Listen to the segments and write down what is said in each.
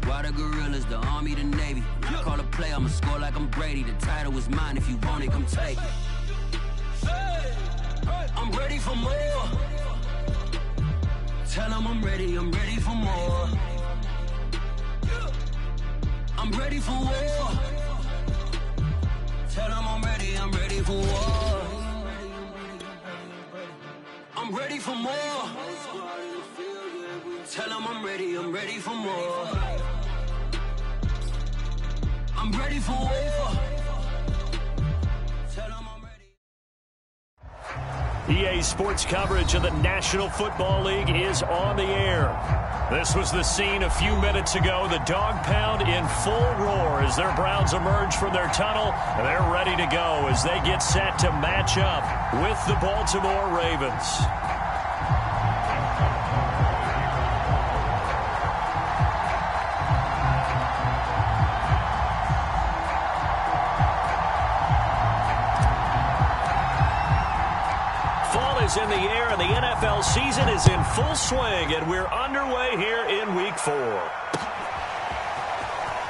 Squad of gorillas, the Army, the Navy. When I call a play, I'ma score like I'm Brady. The title is mine. If you want it, come take it. I'm ready for more. Tell them I'm ready for more. I'm ready for war. Tell them I'm ready for war. I'm ready for more. Tell them I'm ready for more. I'm ready for war. Tell them I'm ready. EA Sports coverage of the National Football League is on the air. This was the scene a few minutes ago. The dog pound in full roar as their Browns emerge from their tunnel. And they're ready to go as they get set to match up with the Baltimore Ravens. Is in the air, and the NFL season is in full swing, and we're underway here in Week 4.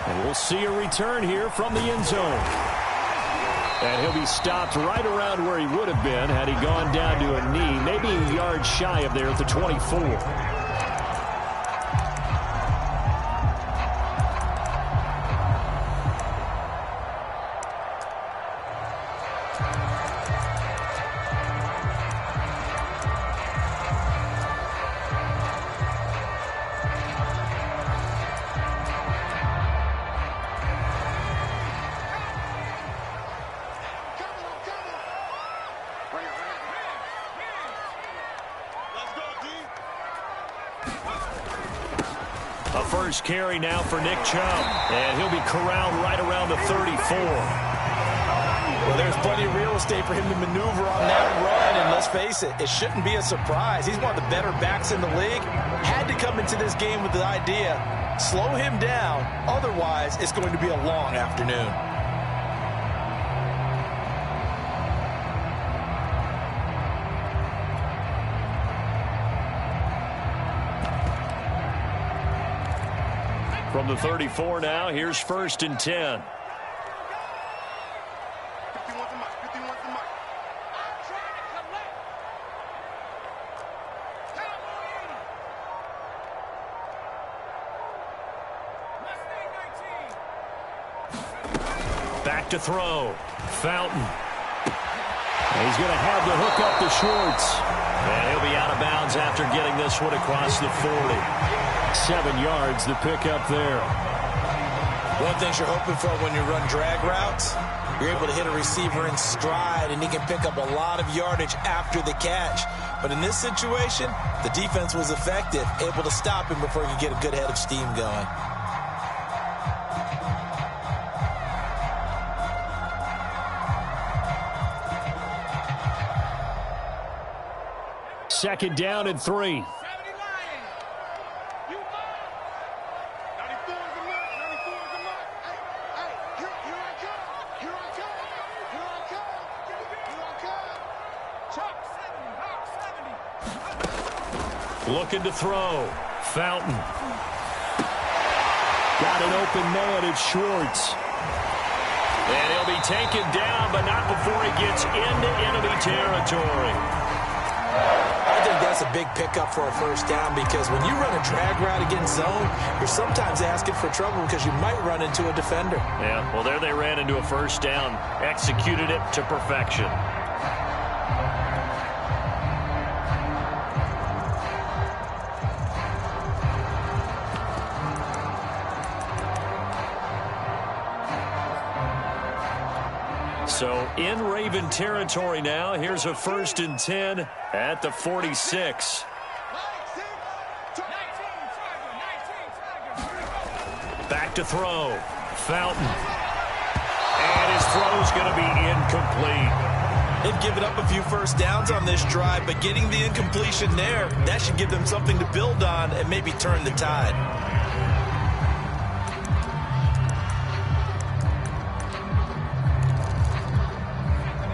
And we'll see a return here from the end zone. And he'll be stopped right around where he would have been had he gone down to a knee, maybe a yard shy of there at the 24. First carry now for Nick Chubb, and he'll be corralled right around the 34. Well, there's plenty of real estate for him to maneuver on that run, and let's face it, it shouldn't be a surprise. He's one of the better backs in the league. Had to come into this game with the idea, slow him down, otherwise it's going to be a long afternoon. From the 34 now, here's 1st and 10. Back to throw. Fountain. And he's going to have to hook up to Schwartz. And he'll be out of bounds after getting this one across the 40. 7 yards, the pickup there. One of the things you're hoping for when you run drag routes, you're able to hit a receiver in stride, and he can pick up a lot of yardage after the catch. But in this situation, the defense was effective, able to stop him before he could get a good head of steam going. Second down and 3. Looking to throw. Fountain. Got an open man at Schwartz. And he'll be taken down, but not before he gets into enemy territory. I think that's a big pickup for a first down, because when you run a drag route against zone, you're sometimes asking for trouble because you might run into a defender. Yeah, well, there they ran into a first down. Executed it to perfection. So in Raven territory now. Here's a 1st and 10 at the 46. Back to throw. Fountain. And his throw's going to be incomplete. They've given up a few first downs on this drive, but getting the incompletion there, that should give them something to build on and maybe turn the tide.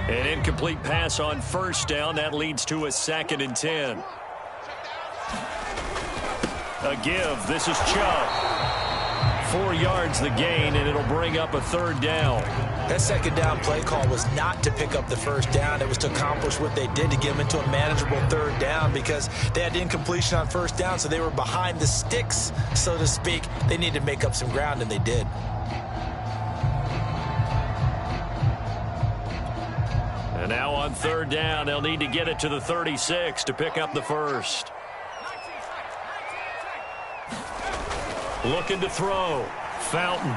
An incomplete pass on first down. That leads to a 2nd and 10. A give. This is Chubb. 4 yards the gain, and it'll bring up a 3rd down. That 2nd down play call was not to pick up the 1st down. It was to accomplish what they did, to get them into a manageable 3rd down, because they had incompletion on 1st down, so they were behind the sticks, so to speak. They needed to make up some ground, and they did. And now on 3rd down, they'll need to get it to the 36 to pick up the 1st. Looking to throw. Fountain.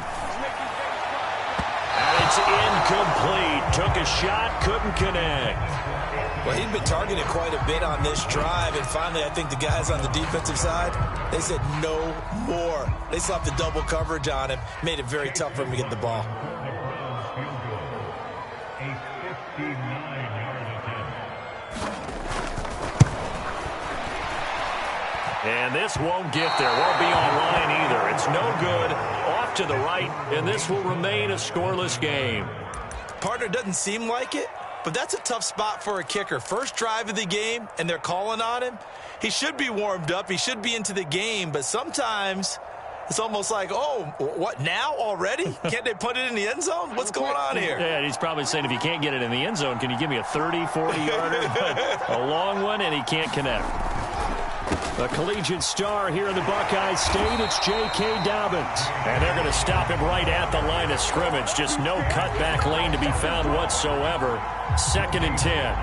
And it's incomplete. Took a shot, couldn't connect. Well, he'd been targeted quite a bit on this drive, and finally I think the guys on the defensive side, they said no more. They slapped the double coverage on him, made it very tough for him to get the ball. And this won't get there. Won't be online either. It's no good. Off to the right, and this will remain a scoreless game. Partner, doesn't seem like it, but that's a tough spot for a kicker. First drive of the game, and they're calling on him. He should be warmed up. He should be into the game, but sometimes it's almost like, oh, what, now already? Can't they put it in the end zone? What's going on here? Yeah, he's probably saying, if you can't get it in the end zone, can you give me a 30, 40-yarder? A long one, and he can't connect. The collegiate star here in the Buckeye State, it's J.K. Dobbins. And they're going to stop him right at the line of scrimmage. Just no cutback lane to be found whatsoever. 2nd and 10.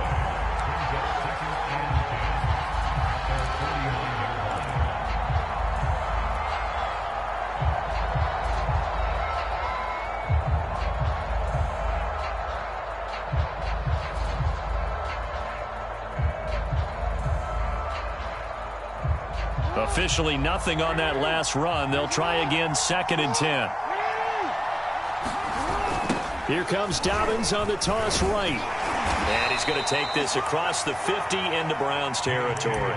Officially nothing on that last run. They'll try again, 2nd and 10. Here comes Dobbins on the toss right. And he's going to take this across the 50 into Browns territory.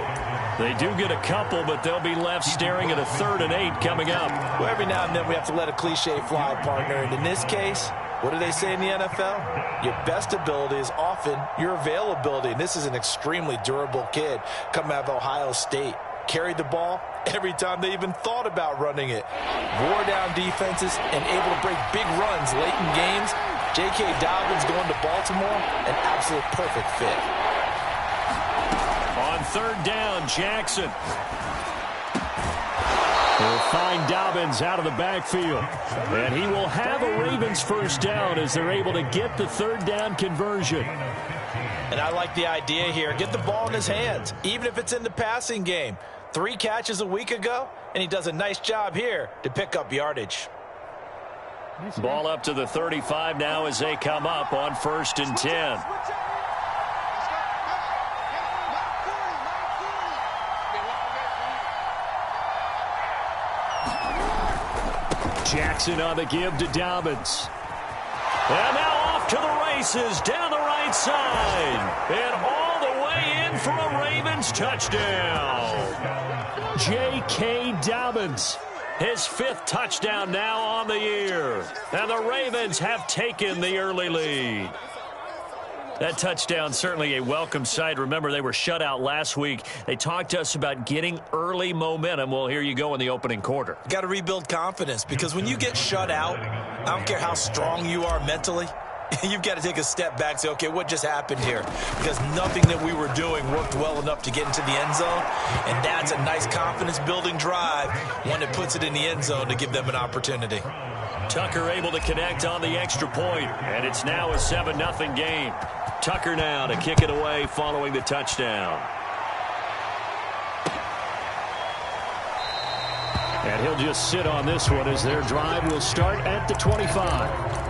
They do get a couple, but they'll be left staring at a 3rd and 8 coming up. Well, every now and then we have to let a cliche fly, partner. And in this case, what do they say in the NFL? Your best ability is often your availability. And this is an extremely durable kid coming out of Ohio State. Carried the ball every time they even thought about running it. Wore down defenses and able to break big runs late in games. J.K. Dobbins going to Baltimore, an absolute perfect fit. On 3rd down, Jackson will find Dobbins out of the backfield. And he will have a Ravens 1st down as they're able to get the 3rd down conversion. And I like the idea here. Get the ball in his hands, even if it's in the passing game. 3 catches a week ago, and he does a nice job here to pick up yardage. Ball up to the 35 now as they come up on 1st and 10. Jackson on the give to Dobbins. And now off to the races down the right side. And all the way in for a Ravens touchdown. J.K. Dobbins, his 5th touchdown now on the year. And the Ravens have taken the early lead. That touchdown certainly a welcome sight. Remember, they were shut out last week. They talked to us about getting early momentum. Well, here you go in the opening quarter. You got to rebuild confidence, because when you get shut out, I don't care how strong you are mentally, you've got to take a step back and say, okay, what just happened here? Because nothing that we were doing worked well enough to get into the end zone, and that's a nice confidence-building drive, one that puts it in the end zone to give them an opportunity. Tucker able to connect on the extra point, and it's now a 7-0 game. Tucker now to kick it away following the touchdown. And he'll just sit on this one as their drive will start at the 25.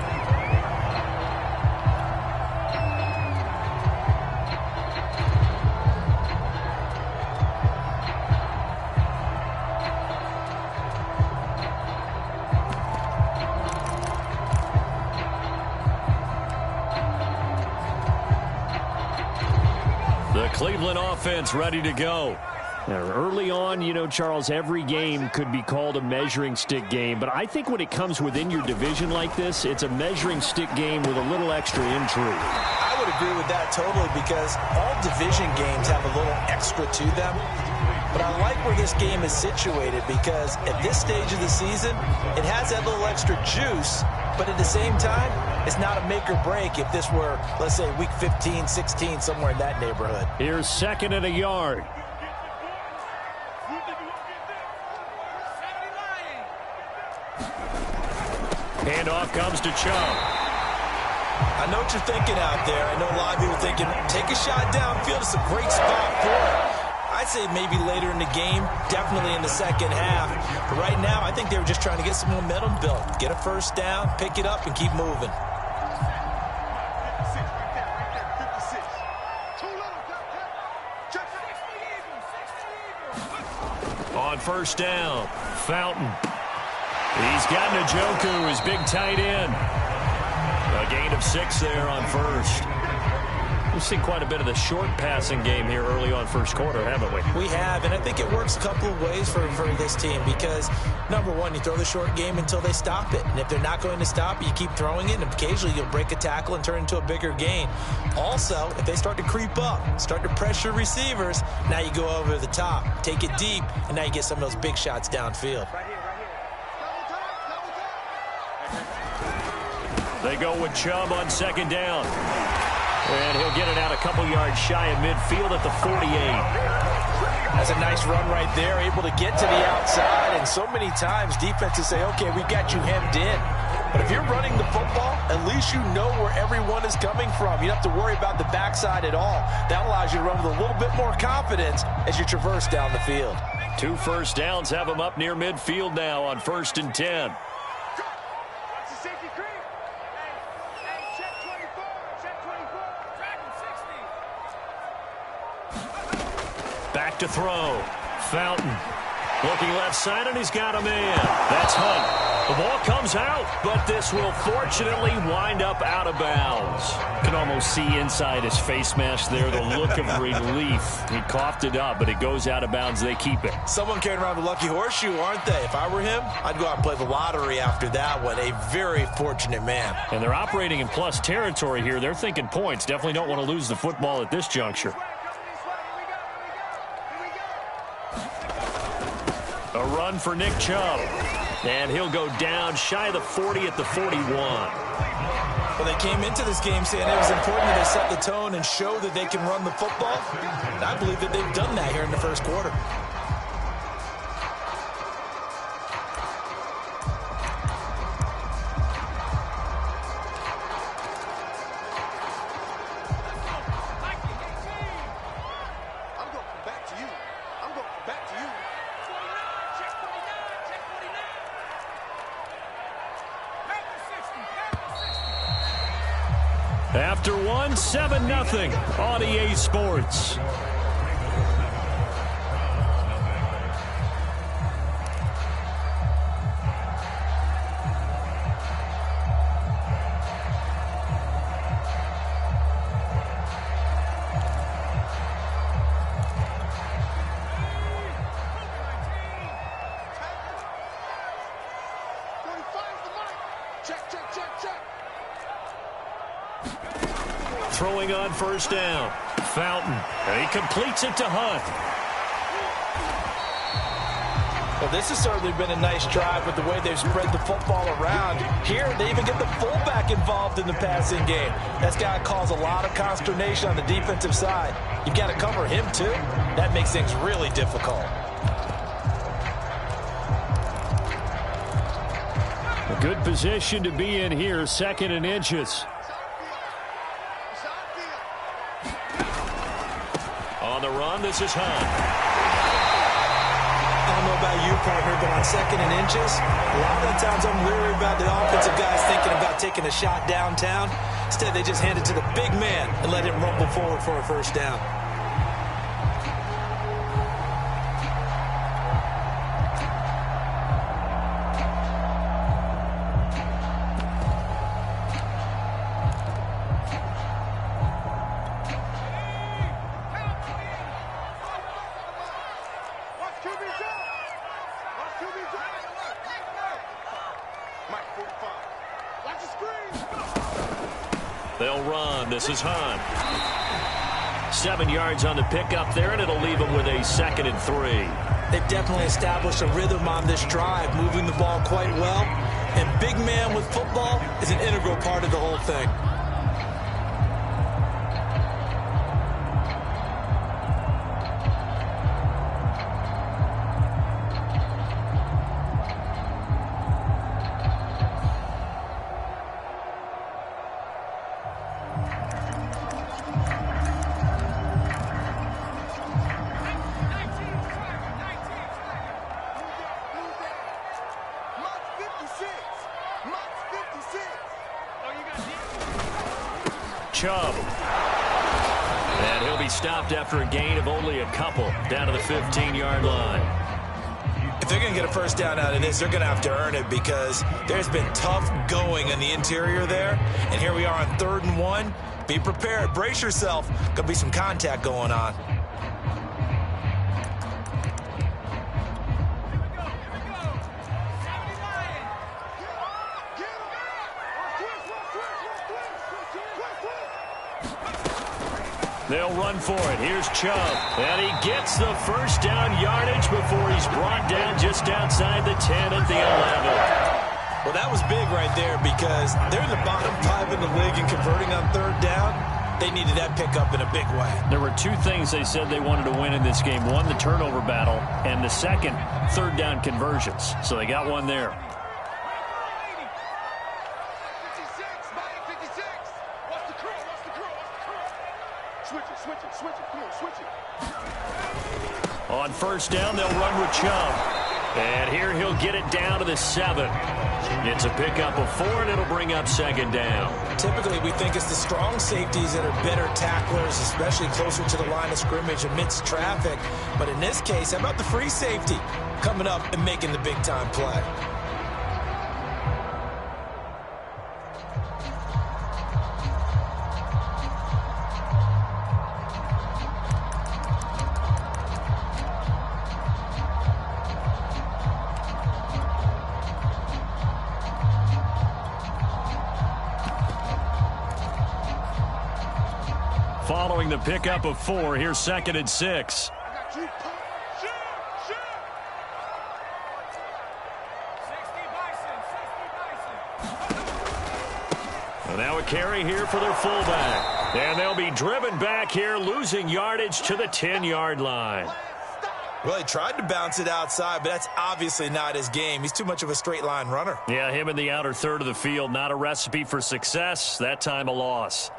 Cleveland offense ready to go. Now, early on, you know, Charles, every game could be called a measuring stick game. But I think when it comes within your division like this, it's a measuring stick game with a little extra intrigue. I would agree with that totally, because all division games have a little extra to them. But I like where this game is situated because at this stage of the season, it has that little extra juice, but at the same time, it's not a make or break if this were, let's say, week 15, 16, somewhere in that neighborhood. Here's 2nd and a yard. Handoff comes to Chubb. I know what you're thinking out there. I know a lot of people thinking, take a shot downfield. It's a great spot for it. I'd say maybe later in the game, definitely in the second half. But right now, I think they were just trying to get some momentum built. Get a first down, pick it up, and keep moving. On first down, Fountain. He's got Njoku, his big tight end. A gain of 6 there on first. We've seen quite a bit of the short passing game here early on first quarter, haven't we? We have, and I think it works a couple of ways for this team because, number one, you throw the short game until they stop it. And if they're not going to stop it, you keep throwing it, and occasionally you'll break a tackle and turn it into a bigger gain. Also, if they start to creep up, start to pressure receivers, now you go over the top, take it deep, and now you get some of those big shots downfield. They go with Chubb on 2nd down. And he'll get it out a couple yards shy of midfield at the 48. That's a nice run right there, able to get to the outside. And so many times defenses say, okay, we've got you hemmed in. But if you're running the football, at least you know where everyone is coming from. You don't have to worry about the backside at all. That allows you to run with a little bit more confidence as you traverse down the field. 2 first downs have him up near midfield now on 1st and 10. Back to throw. Fountain. Looking left side, and he's got a man. That's Hunt. The ball comes out, but this will fortunately wind up out of bounds. You can almost see inside his face mask there the look of relief. He coughed it up, but it goes out of bounds. They keep it. Someone carrying around the lucky horseshoe, aren't they? If I were him, I'd go out and play the lottery after that one. A very fortunate man. And they're operating in plus territory here. They're thinking points. Definitely don't want to lose the football at this juncture. A run for Nick Chubb. And he'll go down shy of the 40 at the 41. Well, they came into this game saying it was important that they set the tone and show that they can run the football. And I believe that they've done that here in the first quarter. After one, 7-0 on EA Sports. Throwing on first down. Fountain. And he completes it to Hunt. Well, this has certainly been a nice drive with the way they've spread the football around. Here, they even get the fullback involved in the passing game. That's got to cause a lot of consternation on the defensive side. You've got to cover him, too. That makes things really difficult. A good position to be in here, 2nd and inches. On the run, this is Hunt. I don't know about you, partner, but on 2nd and inches, a lot of the times I'm leery about the offensive guys thinking about taking a shot downtown. Instead, they just hand it to the big man and let him rumble forward for a first down. They'll run. This is Hunt. 7 yards on the pickup there, and it'll leave them with a 2nd and 3. They've definitely established a rhythm on this drive, moving the ball quite well. And big man with football is an integral part of the whole thing. Chubb. And he'll be stopped after a gain of only a couple down to the 15-yard line. If they're going to get a first down out of this, they're going to have to earn it because there's been tough going in the interior there. And here we are on 3rd and 1. Be prepared. Brace yourself. Going to be some contact going on. They'll run for it. Here's Chubb. And he gets the first down yardage before he's brought down just outside the 10 at the 11. Well, that was big right there because they're in the bottom 5 in the league and converting on 3rd down. They needed that pickup in a big way. There were 2 things they said they wanted to win in this game. One, the turnover battle, and the second, 3rd down conversions. So they got one there. On 1st down, they'll run with Chubb. And here he'll get it down to the 7. It's a pickup of 4, and it'll bring up 2nd down. Typically, we think it's the strong safeties that are better tacklers, especially closer to the line of scrimmage amidst traffic. But in this case, how about the free safety coming up and making the big-time play? Following the pickup of 4, here's 2nd and 6. And now a carry here for their fullback. And they'll be driven back here, losing yardage to the 10-yard line. Well, he tried to bounce it outside, but that's obviously not his game. He's too much of a straight-line runner. Yeah, him in the outer third of the field, not a recipe for success. That time a loss.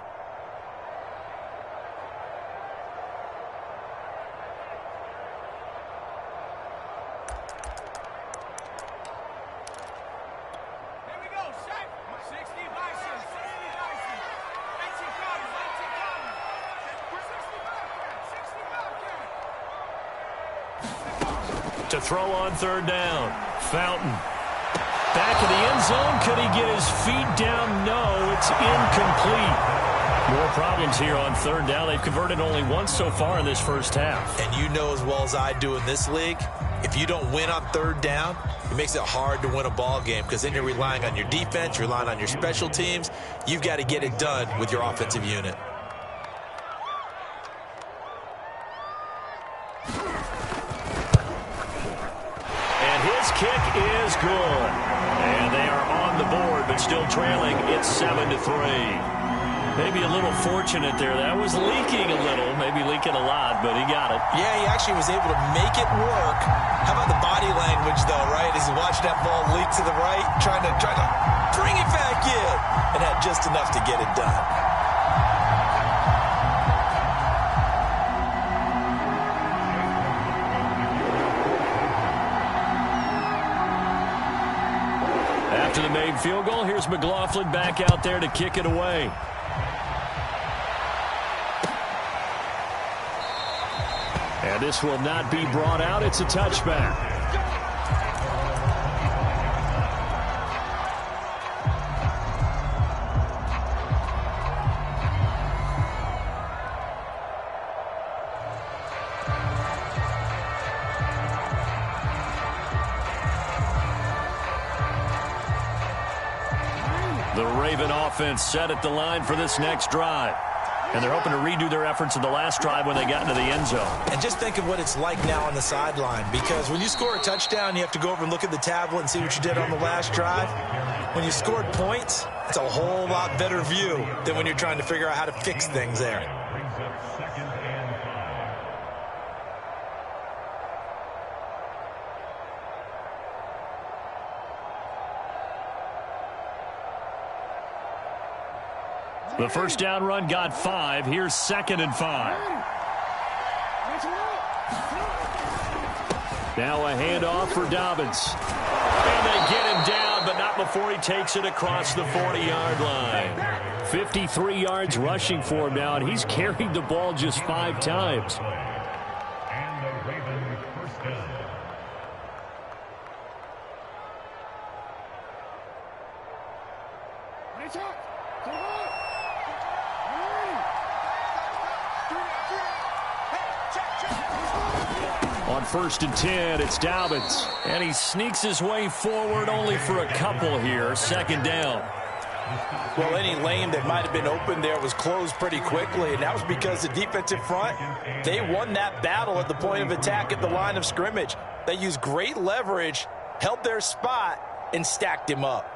To throw on 3rd down. Fountain. Back in the end zone. Could he get his feet down? No, it's incomplete. More problems here on 3rd down. They've converted only once so far in this first half. And you know as well as I do in this league, if you don't win on 3rd down, it makes it hard to win a ball game because then you're relying on your defense, you're relying on your special teams. You've got to get it done with your offensive unit. Kick is good. And they are on the board, but still trailing. It's 7-3. Maybe a little fortunate there. That was leaking a little, maybe leaking a lot, but he got it. Yeah, he actually was able to make it work. How about the body language, though, right? As he watched that ball leak to the right, trying to bring it back in, and had just enough to get it done. After the made field goal, here's McLaughlin back out there to kick it away. And this will not be brought out. It's a touchback. The Raven offense set at the line for this next drive. And they're hoping to redo their efforts in the last drive when they got into the end zone. And just think of what it's like now on the sideline, because when you score a touchdown, you have to go over and look at the tablet and see what you did on the last drive. When you scored points, it's a whole lot better view than when you're trying to figure out how to fix things there. The first down run got 5. Here's 2nd and 5. Now a handoff for Dobbins. And they get him down, but not before he takes it across the 40-yard line. 53 yards rushing for him now, and he's carried the ball just 5 times. On 1st and 10, it's Dobbins. And he sneaks his way forward only for a couple here. 2nd down. Well, any lane that might have been open there was closed pretty quickly, and that was because the defensive front, they won that battle at the point of attack at the line of scrimmage. They used great leverage, held their spot, and stacked him up.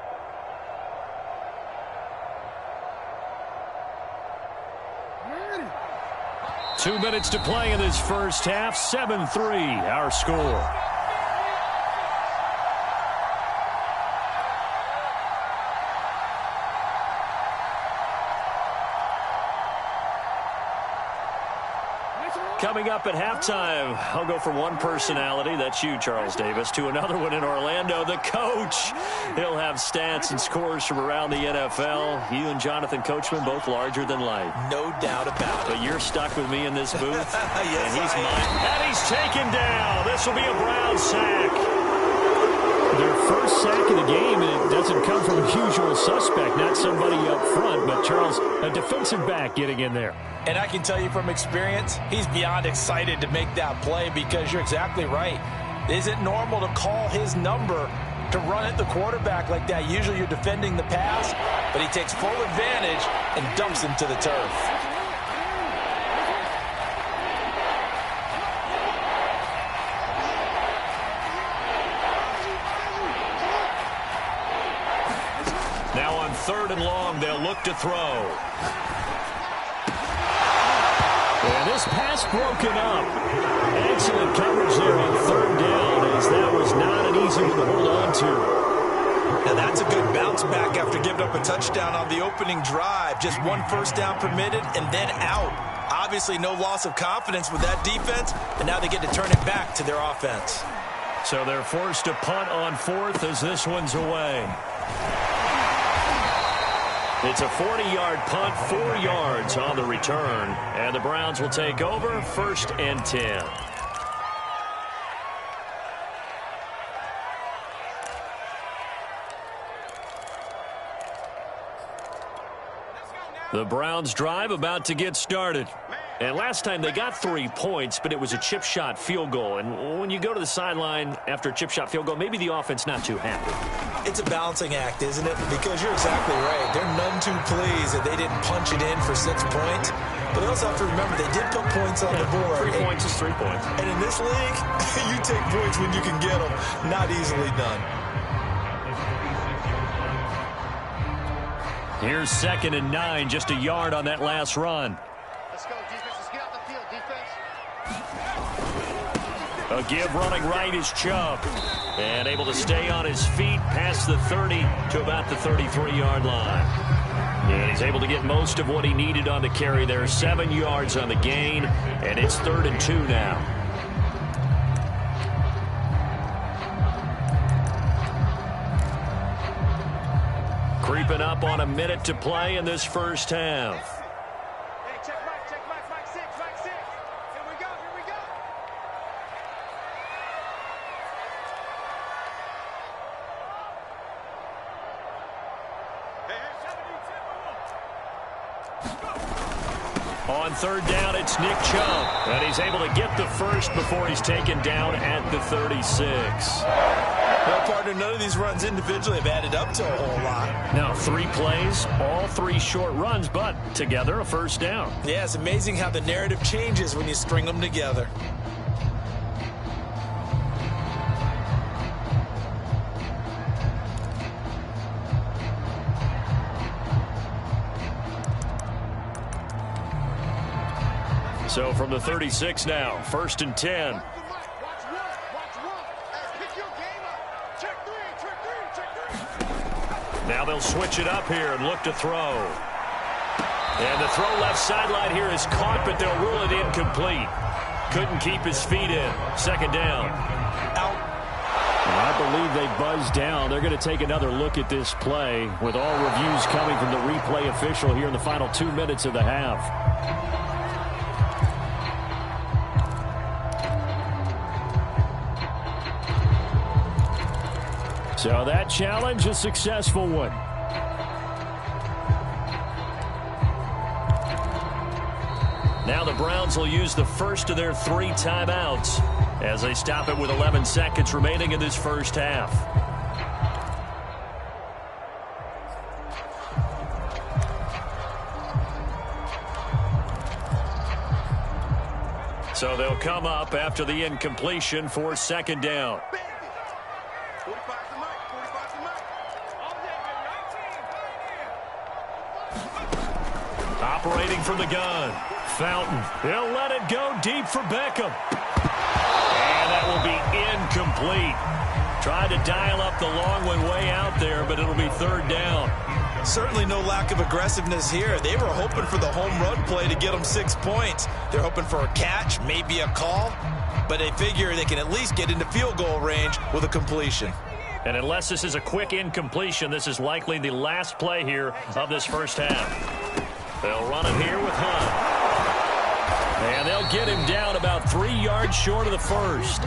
Two minutes to play in this first half. 7-3, our score. Coming up at halftime, I'll go from one personality, that's you, Charles Davis, to another one in Orlando, the coach. He'll have stats and scores from around the NFL. You and Jonathan Coachman, both larger than life. No doubt about it. But you're stuck with me in this booth. Yes, and he's mine. And he's taken down. This will be a Brown sack. Their first sack of the game, and it doesn't come from a usual suspect, not somebody up front, but Charles, a defensive back getting in there. And I can tell you from experience, he's beyond excited to make that play, because you're exactly right. It isn't normal to call his number to run at the quarterback like that. Usually you're defending the pass, but he takes full advantage and dumps him to the turf. Now on 3rd and long, they'll look to throw. And this pass broken up. Excellent coverage there on 3rd down, as that was not an easy one to hold on to. Now that's a good bounce back after giving up a touchdown on the opening drive. Just 1 first down permitted and then out. Obviously no loss of confidence with that defense, and now they get to turn it back to their offense. So they're forced to punt on 4th as this one's away. It's a 40-yard punt, 4 yards on the return. And the Browns will take over, 1st and 10. The Browns drive about to get started. And last time they got 3 points, but it was a chip shot field goal. And when you go to the sideline after a chip shot field goal, maybe the offense not too happy. It's a balancing act, isn't it? Because you're exactly right. They're none too pleased that they didn't punch it in for 6 points. But they also have to remember they did put points on the board. 3 points is 3 points. And in this league, you take points when you can get them. Not easily done. Here's 2nd and 9, just a yard on that last run. Let's go, defense. Let's get out the field, defense. A give running right is Chubb. And able to stay on his feet past the 30 to about the 33-yard line. And he's able to get most of what he needed on the carry there. 7 yards on the gain, and it's 3rd and 2 now. Creeping up on a minute to play in this first half. Hey, check Mike 6. Here we go. On 3rd down, it's Nick Chubb. And he's able to get the first before he's taken down at the 36. Well, partner, Gardner, none of these runs individually have added up to a whole lot. Now 3 plays, all 3 short runs, but together a first down. Yeah, it's amazing how the narrative changes when you string them together. So from the 36 now, 1st and 10. Now they'll switch it up here and look to throw. And the throw left sideline here is caught, but they'll rule it incomplete. Couldn't keep his feet in. 2nd down. Out. And I believe they buzzed down. They're going to take another look at this play with all reviews coming from the replay official here in the final 2 minutes of the half. So that challenge, a successful one. Now the Browns will use the first of their 3 timeouts as they stop it with 11 seconds remaining in this first half. So they'll come up after the incompletion for 2nd down. Operating from the gun. Fountain. He'll let it go deep for Beckham. And that will be incomplete. Tried to dial up the long one way out there, but it'll be 3rd down. Certainly no lack of aggressiveness here. They were hoping for the home run play to get them 6 points. They're hoping for a catch, maybe a call, but they figure they can at least get into field goal range with a completion. And unless this is a quick incompletion, this is likely the last play here of this first half. They'll run it here with Hunt. And they'll get him down about 3 yards short of the first.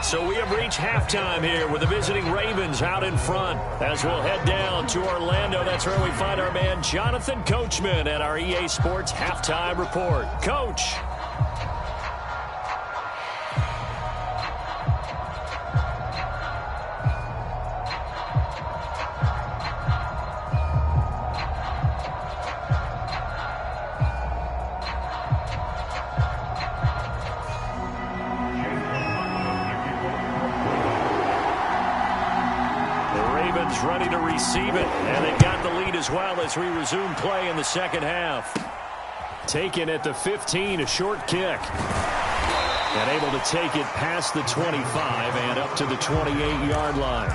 So we have reached halftime here with the visiting Ravens out in front. As we'll head down to Orlando, that's where we find our man Jonathan Coachman at our EA Sports Halftime Report. Coach. Ready to receive it, and they've got the lead as well as we resume play in the second half. Taken at the 15, a short kick. And able to take it past the 25 and up to the 28-yard line.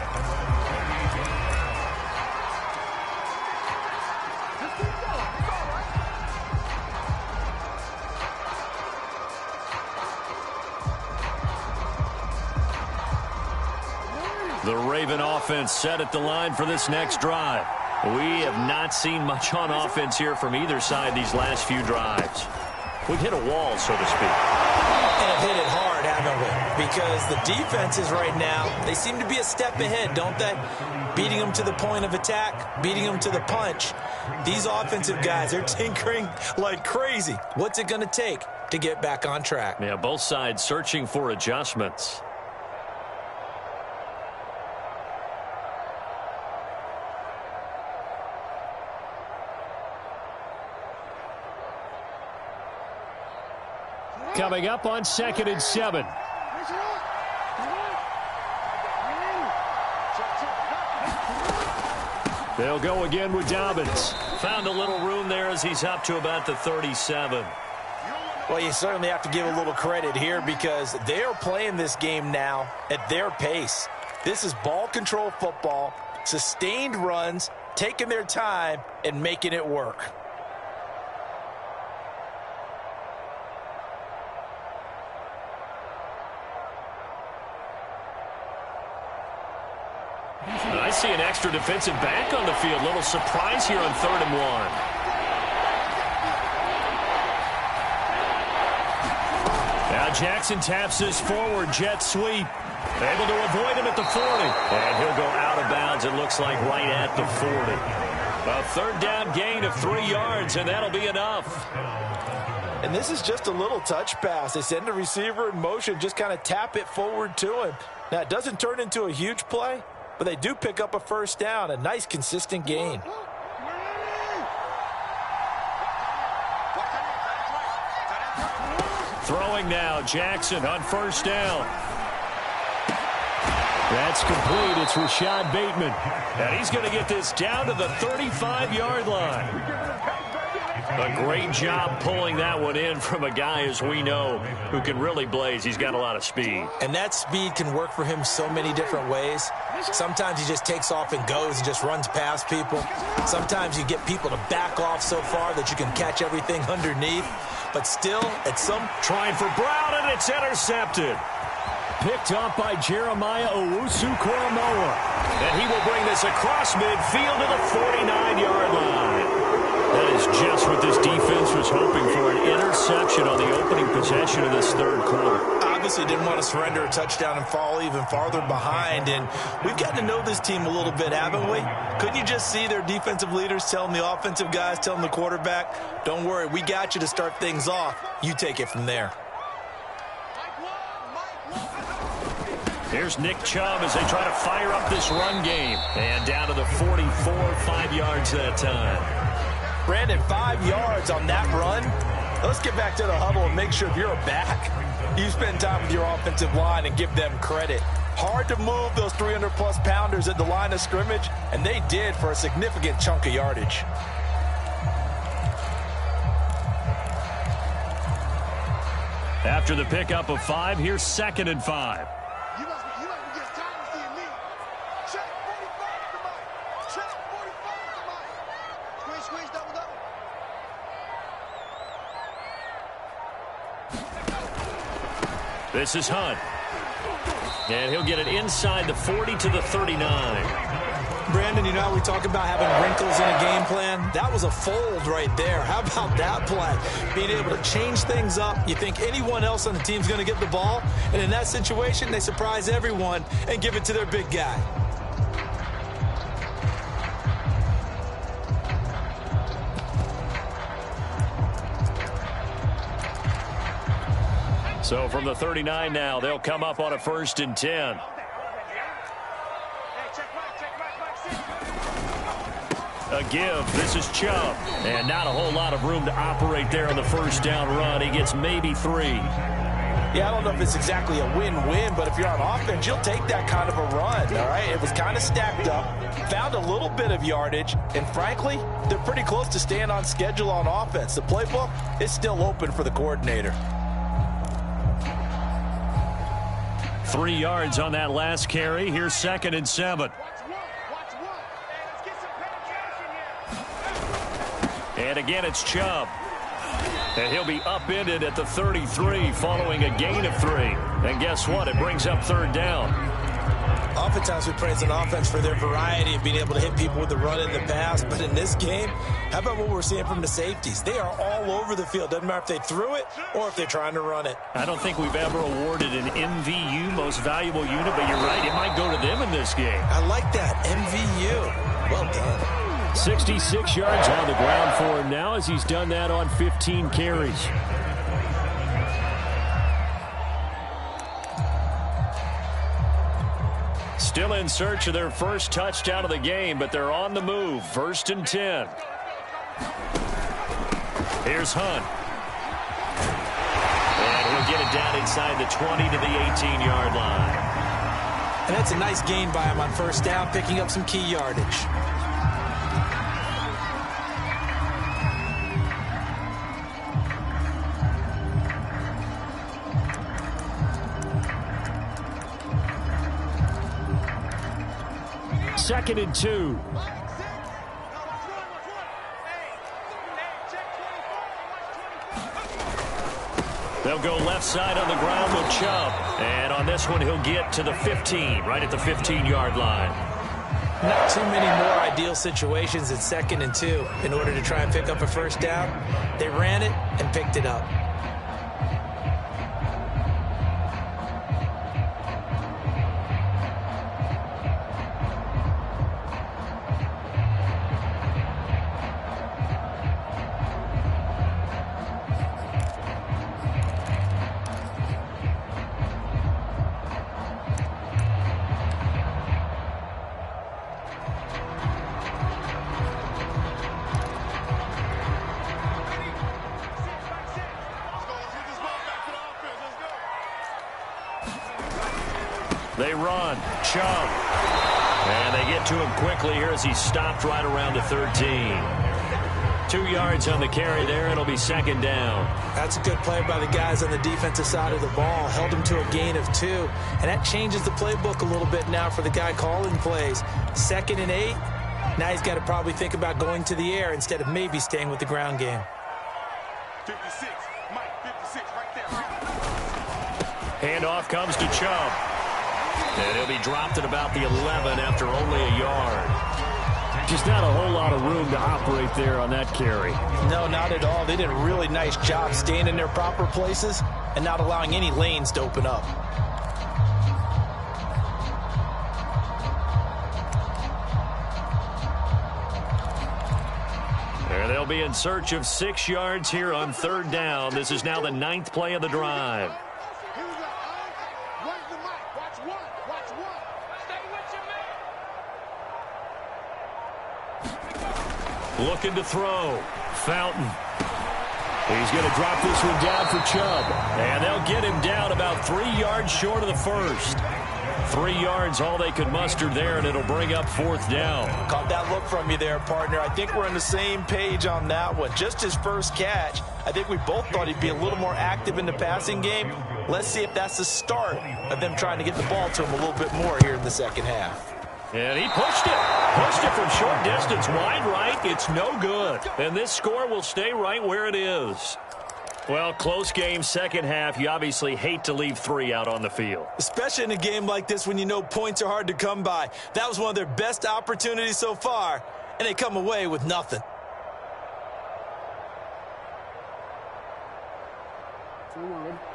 The Raven offense set at the line for this next drive. We have not seen much on offense here from either side these last few drives. We've hit a wall, so to speak. And have hit it hard, haven't we? Because the defenses right now, they seem to be a step ahead, don't they? Beating them to the point of attack, beating them to the punch. These offensive guys, they're tinkering like crazy. What's it going to take to get back on track? Yeah, both sides searching for adjustments. Coming up on 2nd and 7. They'll go again with Dobbins. Found a little room there as he's up to about the 37. Well, you certainly have to give a little credit here because they are playing this game now at their pace. This is ball control football, sustained runs, taking their time and making it work. I see an extra defensive back on the field. Little surprise here on 3rd and 1. Now Jackson taps this forward jet sweep. Able to avoid him at the 40. And he'll go out of bounds, it looks like, right at the 40. A 3rd down gain of 3 yards, and that'll be enough. And this is just a little touch pass. They send the receiver in motion, just kind of tap it forward to him. Now, it doesn't turn into a huge play, but they do pick up a first down, a nice, consistent gain. Throwing now, Jackson on first down. That's complete. It's Rashad Bateman. And he's going to get this down to the 35-yard line. A great job pulling that one in from a guy, as we know, who can really blaze. He's got a lot of speed. And that speed can work for him so many different ways. Sometimes he just takes off and goes and just runs past people. Sometimes you get people to back off so far that you can catch everything underneath. But still, at some... Trying for Brown, and it's intercepted. Picked up by Jeremiah Owusu-Koramoah. And he will bring this across midfield to the 49-yard line. That is just what this defense was hoping for, an interception on the opening possession of this third quarter. Obviously didn't want to surrender a touchdown and fall even farther behind. And we've gotten to know this team a little bit, haven't we? Couldn't you just see their defensive leaders telling the offensive guys, telling the quarterback, don't worry, we got you to start things off. You take it from there. Here's Nick Chubb as they try to fire up this run game. And down to the 44, 5 yards that time. Brandon, 5 yards on that run. Let's get back to the huddle and make sure if you're a back, you spend time with your offensive line and give them credit. Hard to move those 300-plus pounders at the line of scrimmage, and they did for a significant chunk of yardage. After the pickup of 5, here's 2nd and 5. You must be getting tired of seeing me. Check 45 to Mike. Check 45 to Mike. Squeeze, double. This is Hunt. And he'll get it inside the 40 to the 39. Brandon, you know how we talk about having wrinkles in a game plan? That was a fold right there. How about that play? Being able to change things up. You think anyone else on the team's going to get the ball, and in that situation, they surprise everyone and give it to their big guy. So from the 39 now, they'll come up on a 1st and 10. A give. This is Chubb. And not a whole lot of room to operate there on the first down run. He gets maybe 3. Yeah, I don't know if it's exactly a win-win, but if you're on offense, you'll take that kind of a run, all right? It was kind of stacked up, found a little bit of yardage, and frankly, they're pretty close to staying on schedule on offense. The playbook is still open for the coordinator. 3 yards on that last carry. Here's 2nd and 7. And again, it's Chubb. And he'll be upended at the 33 following a gain of 3. And guess what? It brings up 3rd down. Oftentimes we praise an offense for their variety of being able to hit people with the run in the pass. But in this game, how about what we're seeing from the safeties? They are all over the field. Doesn't matter if they threw it or if they're trying to run it. I don't think we've ever awarded an MVU, most valuable unit, but you're right. It might go to them in this game. I like that. MVU. Well done. 66 yards on the ground for him now as he's done that on 15 carries. Still in search of their first touchdown of the game, but they're on the move. 1st and 10. Here's Hunt. And he'll get it down inside the 20 to the 18-yard line. And that's a nice gain by him on 1st down, picking up some key yardage. Second and 2. They'll go left side on the ground with Chubb. And on this one, he'll get to the 15, right at the 15-yard line. Not too many more ideal situations at 2nd and 2 in order to try and pick up a 1st down. They ran it and picked it up. run. Chubb. And they get to him quickly here as he stopped right around the 13. 2 yards on the carry there. It'll be second down. That's a good play by the guys on the defensive side of the ball. Held him to a gain of 2. And that changes the playbook a little bit now for the guy calling plays. 2nd and 8. Now he's got to probably think about going to the air instead of maybe staying with the ground game. 56, Mike, 56, right there. Handoff comes to Chubb. And he'll be dropped at about the 11 after only a yard. Just not a whole lot of room to operate there on that carry. No, not at all. They did a really nice job staying in their proper places and not allowing any lanes to open up. And they'll be in search of 6 yards here on 3rd down. This is now the 9th play of the drive. Here we go. Where's the mic? Watch one. Watch one. Stay with your man. Looking to throw. Fountain. He's going to drop this one down for Chubb. And they'll get him down about 3 yards short of the first. 3 yards all they could muster there, and it'll bring up 4th down. Caught that look from you there, partner. I think we're on the same page on that one. Just his first catch. I think we both thought he'd be a little more active in the passing game. Let's see if that's the start of them trying to get the ball to him a little bit more here in the second half. And he pushed it. Pushed it from short distance, wide right. It's no good. And this score will stay right where it is. Well, close game, second half. You obviously hate to leave 3 out on the field. Especially in a game like this when you know points are hard to come by. That was one of their best opportunities so far, and they come away with nothing.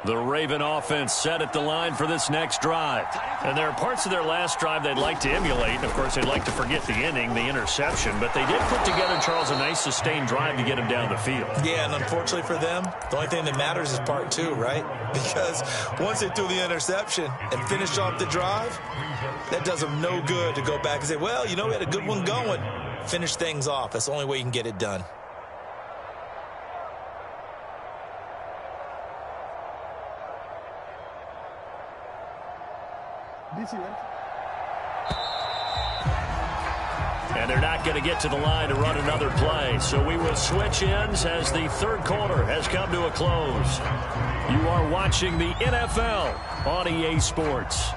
The Raven offense set at the line for this next drive. And there are parts of their last drive they'd like to emulate. And, of course, they'd like to forget the inning, the interception. But they did put together, Charles, a nice sustained drive to get him down the field. Yeah, and unfortunately for them, the only thing that matters is part 2, right? Because once they threw the interception and finished off the drive, that does them no good to go back and say, well, you know, we had a good one going. Finish things off. That's the only way you can get it done. And they're not going to get to the line to run another play. So we will switch ends as the 3rd quarter has come to a close. You are watching the NFL on EA Sports.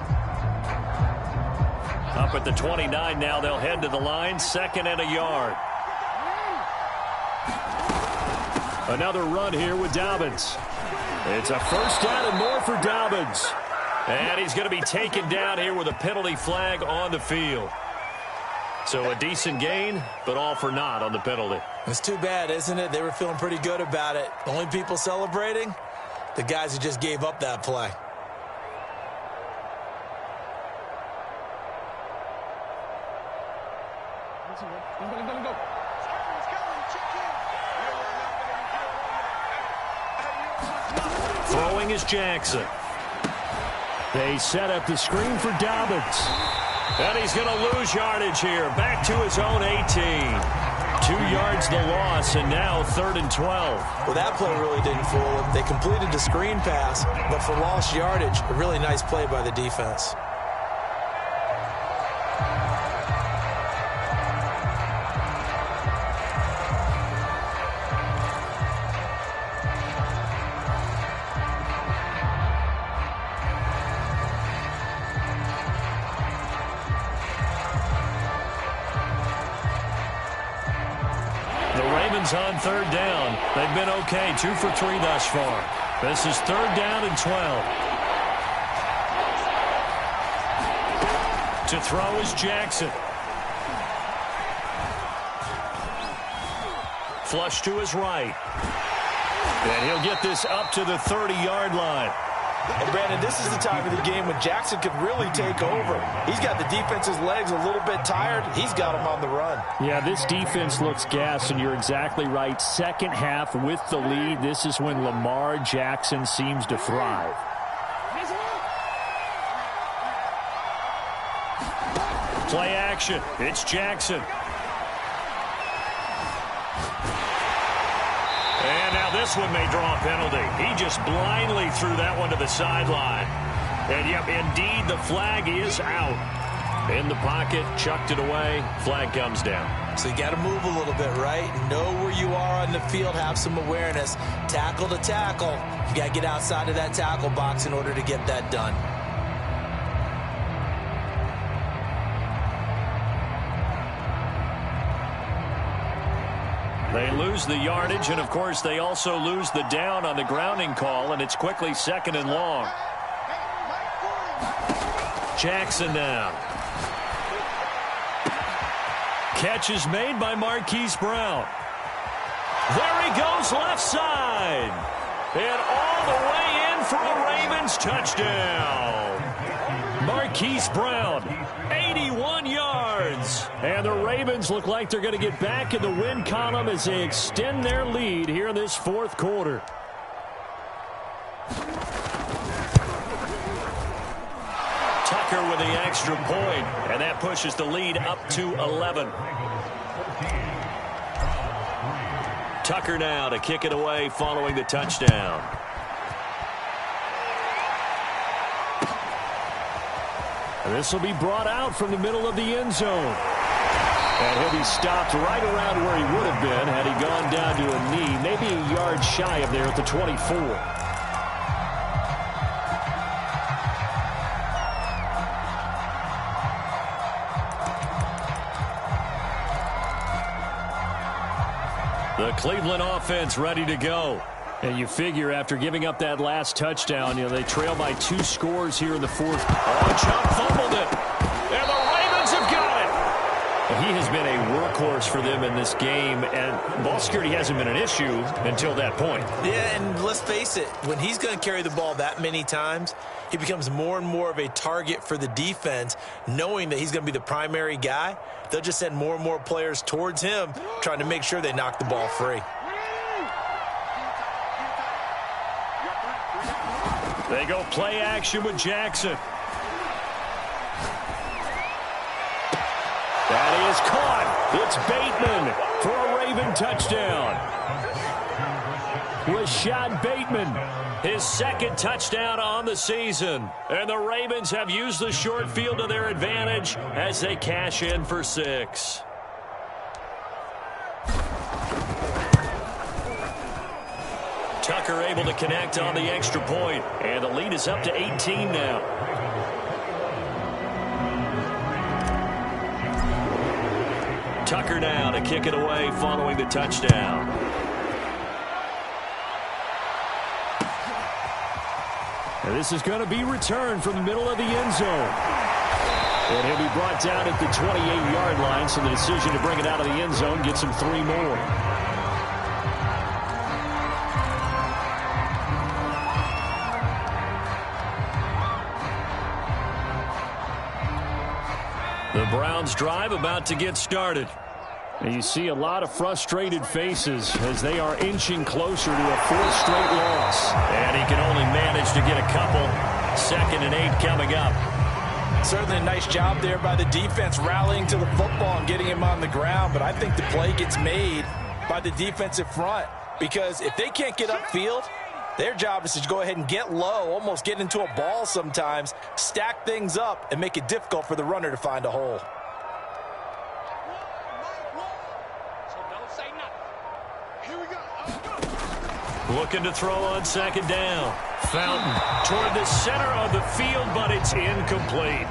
Up at the 29 now, they'll head to the line, 2nd and a yard. Another run here with Dobbins. It's a 1st down and more for Dobbins. And he's going to be taken down here with a penalty flag on the field. So a decent gain, but all for naught on the penalty. It's too bad, isn't it? They were feeling pretty good about it. The only people celebrating, the guys who just gave up that play. Throwing is Jackson. They set up the screen for Dobbins. And he's going to lose yardage here. Back to his own 18. 2 yards the loss, and now 3rd and 12. Well, that play really didn't fool them. They completed the screen pass, but for lost yardage, a really nice play by the defense. On 3rd down. They've been okay, 2 for 3 thus far. This is 3rd down and 12. To throw is Jackson. Flush to his right. And he'll get this up to the 30-yard line. And, Brandon, this is the time of the game when Jackson could really take over. He's got the defense's legs a little bit tired. He's got him on the run. Yeah, this defense looks gassed, and you're exactly right. Second half with the lead, this is when Lamar Jackson seems to thrive. Play action. It's Jackson. And now this one may draw a penalty. He just blindly threw that one to the sideline. And, yep, indeed, the flag is out. In the pocket, chucked it away, flag comes down. So you got to move a little bit, right? Know where you are on the field, have some awareness. Tackle to tackle. You got to get outside of that tackle box in order to get that done. They lose the yardage, and, of course, they also lose the down on the grounding call, and it's quickly 2nd and long. Jackson now. Catch is made by Marquise Brown. There he goes left side. And all the way in for a Ravens touchdown. Marquise Brown, 81 yards. And the Ravens look like they're going to get back in the win column as they extend their lead here in this 4th quarter. Tucker with the extra point, and that pushes the lead up to 11. Tucker now to kick it away following the touchdown. And this will be brought out from the middle of the end zone. And he'll be stopped right around where he would have been had he gone down to a knee, maybe a yard shy of there at the 24. The Cleveland offense ready to go. And you figure after giving up that last touchdown, they trail by 2 scores here in the 4th. Oh, Chubb fumbled it. And the Ravens have got it. He has been a workhorse for them in this game, and ball security hasn't been an issue until that point. Yeah, and let's face it, when he's going to carry the ball that many times, he becomes more and more of a target for the defense, knowing that he's going to be the primary guy. They'll just send more and more players towards him, trying to make sure they knock the ball free. They go play action with Jackson. That is caught. It's Bateman for a Raven touchdown. Rashad Bateman, his 2nd touchdown on the season. And the Ravens have used the short field to their advantage as they cash in for 6. Tucker able to connect on the extra point, and the lead is up to 18 now. Tucker now to kick it away following the touchdown. And this is going to be returned from the middle of the end zone. And he'll be brought down at the 28-yard line, so the decision to bring it out of the end zone gets him 3 more. The Browns drive about to get started. And you see a lot of frustrated faces as they are inching closer to a 4th straight loss. And he can only manage to get a couple. 2nd and 8 coming up. Certainly a nice job there by the defense rallying to the football and getting him on the ground. But I think the play gets made by the defensive front. Because if they can't get upfield, their job is to go ahead and get low, almost get into a ball sometimes, stack things up, and make it difficult for the runner to find a hole. Looking to throw on 2nd down. Fountain toward the center of the field, but it's incomplete.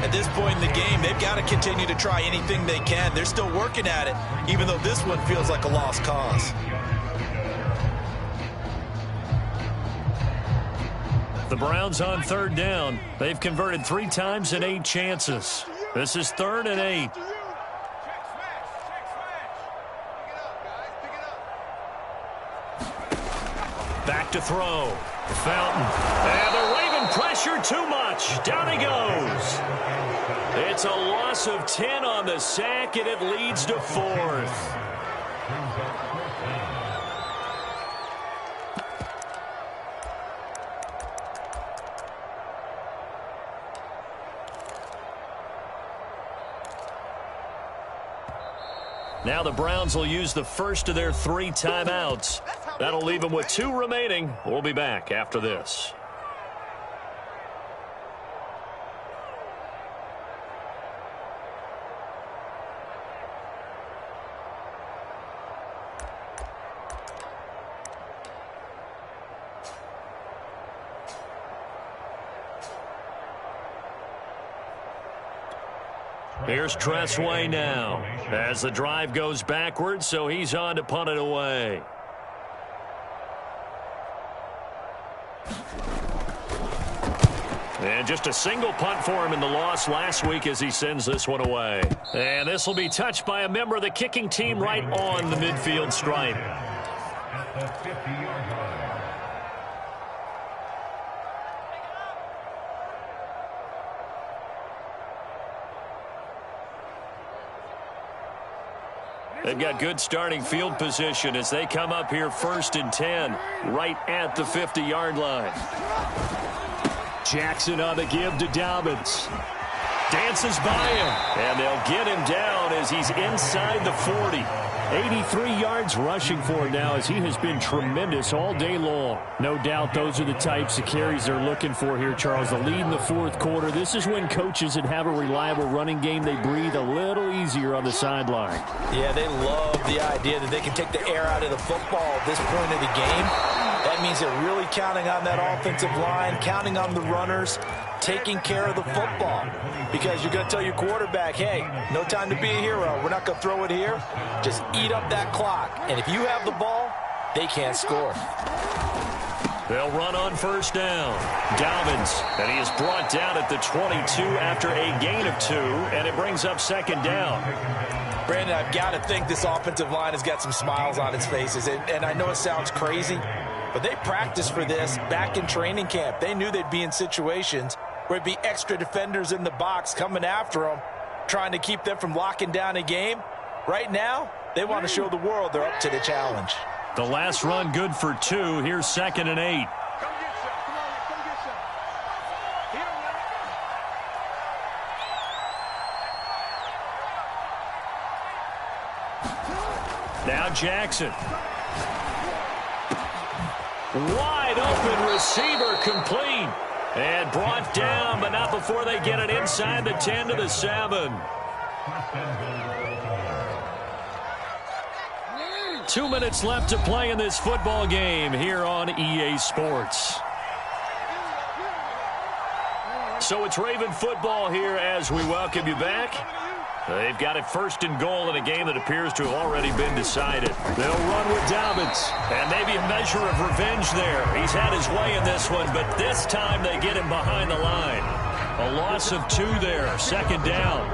At this point in the game, they've got to continue to try anything they can. They're still working at it, even though this one feels like a lost cause. The Browns on 3rd down. They've converted 3 times in 8 chances. This is 3rd and 8. Back to throw. Fountain. And the Raven pressure too much. Down he goes. It's a loss of 10 on the sack, and it leads to 4th. Now the Browns will use the first of their 3 timeouts. That'll leave them with 2 remaining. We'll be back after this. Here's Str8 now as the drive goes backwards, so he's on to punt it away. And just a single punt for him in the loss last week as he sends this one away. And this will be touched by a member of the kicking team right on the midfield stripe. At the 50-yard line. They've got good starting field position as they come up here 1st and 10 right at the 50-yard line. Jackson on the give to Dobbins. Dances by him, and they'll get him down as he's inside the 40. 83 yards rushing for him now as he has been tremendous all day long. No doubt those are the types of carries they're looking for here, Charles. The lead in the 4th quarter. This is when coaches that have a reliable running game, they breathe a little easier on the sideline. Yeah, they love the idea that they can take the air out of the football at this point of the game. That means they're really counting on that offensive line, counting on the runners, taking care of the football. Because you're going to tell your quarterback, hey, no time to be a hero. We're not going to throw it here. Just eat up that clock. And if you have the ball, they can't score. They'll run on 1st down. Dobbins, and he is brought down at the 22 after a gain of 2, and it brings up 2nd down. Brandon, I've got to think this offensive line has got some smiles on its faces. And I know it sounds crazy, but they practiced for this back in training camp. They knew they'd be in situations where it'd be extra defenders in the box coming after them, trying to keep them from locking down a game. Right now, they want to show the world they're up to the challenge. The last run good for 2. Here's 2nd and 8. Come get some. Come on, come get some. Here, man. Now Jackson. Wide open receiver complete. And brought down, but not before they get it inside the 10 to the 7. 2 minutes left to play in this football game here on EA Sports. So it's Raven football here as we welcome you back. They've got it 1st and goal in a game that appears to have already been decided. They'll run with Dobbins. And maybe a measure of revenge there. He's had his way in this one, but this time they get him behind the line. A loss of 2 there, 2nd down.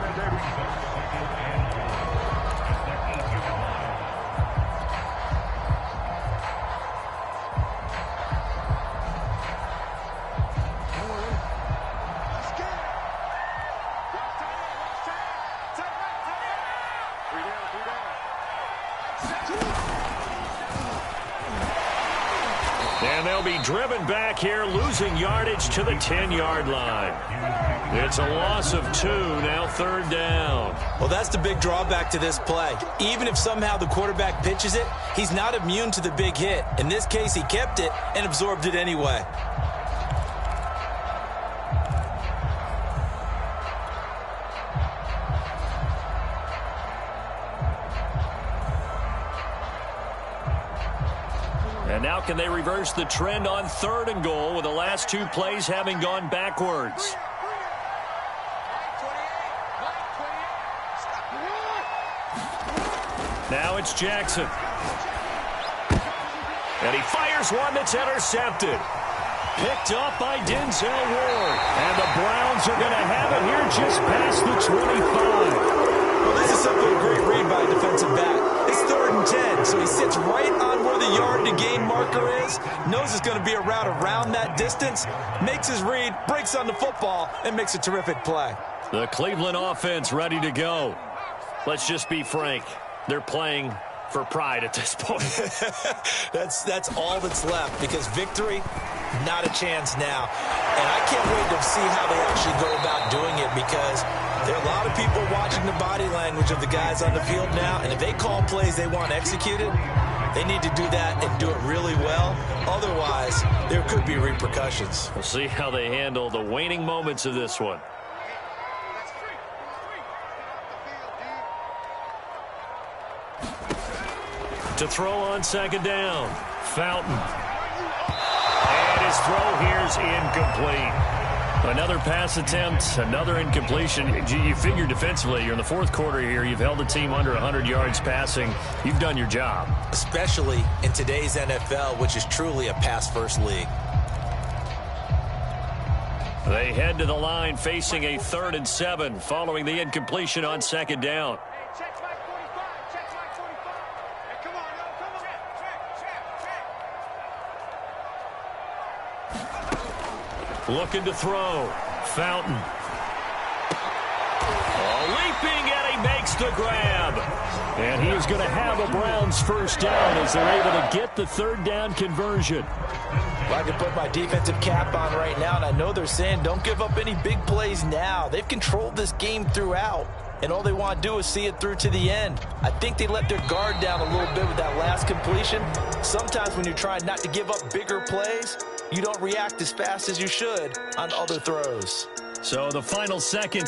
And they'll be driven back here, losing yardage to the 10-yard line. It's a loss of 2, now 3rd down. Well, that's the big drawback to this play. Even if somehow the quarterback pitches it, he's not immune to the big hit. In this case, he kept it and absorbed it anyway. And now can they reverse the trend on 3rd and goal with the last 2 plays having gone backwards? Now it's Jackson. And he fires one that's intercepted. Picked up by Denzel Ward. And the Browns are going to have it here just past the 25. Well, this is simply a great read by a defensive back. It's 3rd and 10, so he sits right on where the yard to gain marker is, knows it's going to be a route around that distance, makes his read, breaks on the football, and makes a terrific play. The Cleveland offense ready to go. Let's just be frank. They're playing for pride at this point. That's all that's left, because victory, not a chance now. And I can't wait to see how they actually go about doing it, because there are a lot of people watching the body language of the guys on the field now, and if they call plays they want executed, they need to do that and do it really well. Otherwise, there could be repercussions. We'll see how they handle the waning moments of this one. To throw on 2nd down, Fountain. And his throw here's incomplete. Another pass attempt, another incompletion. You figure defensively, you're in the fourth quarter here. You've held the team under 100 yards passing. You've done your job. Especially in today's NFL, which is truly a pass-first league. They head to the line facing a 3rd and 7 following the incompletion on 2nd down. Check my 45. Check my 45. Hey, come on, yo, come on. Check. Looking to throw. Fountain. Leaping, and he makes the grab. And he is going to have a Browns first down as they're able to get the 3rd down conversion. Well, I can put my defensive cap on right now, and I know they're saying don't give up any big plays now. They've controlled this game throughout, and all they want to do is see it through to the end. I think they let their guard down a little bit with that last completion. Sometimes when you're trying not to give up bigger plays, you don't react as fast as you should on other throws. So the final seconds.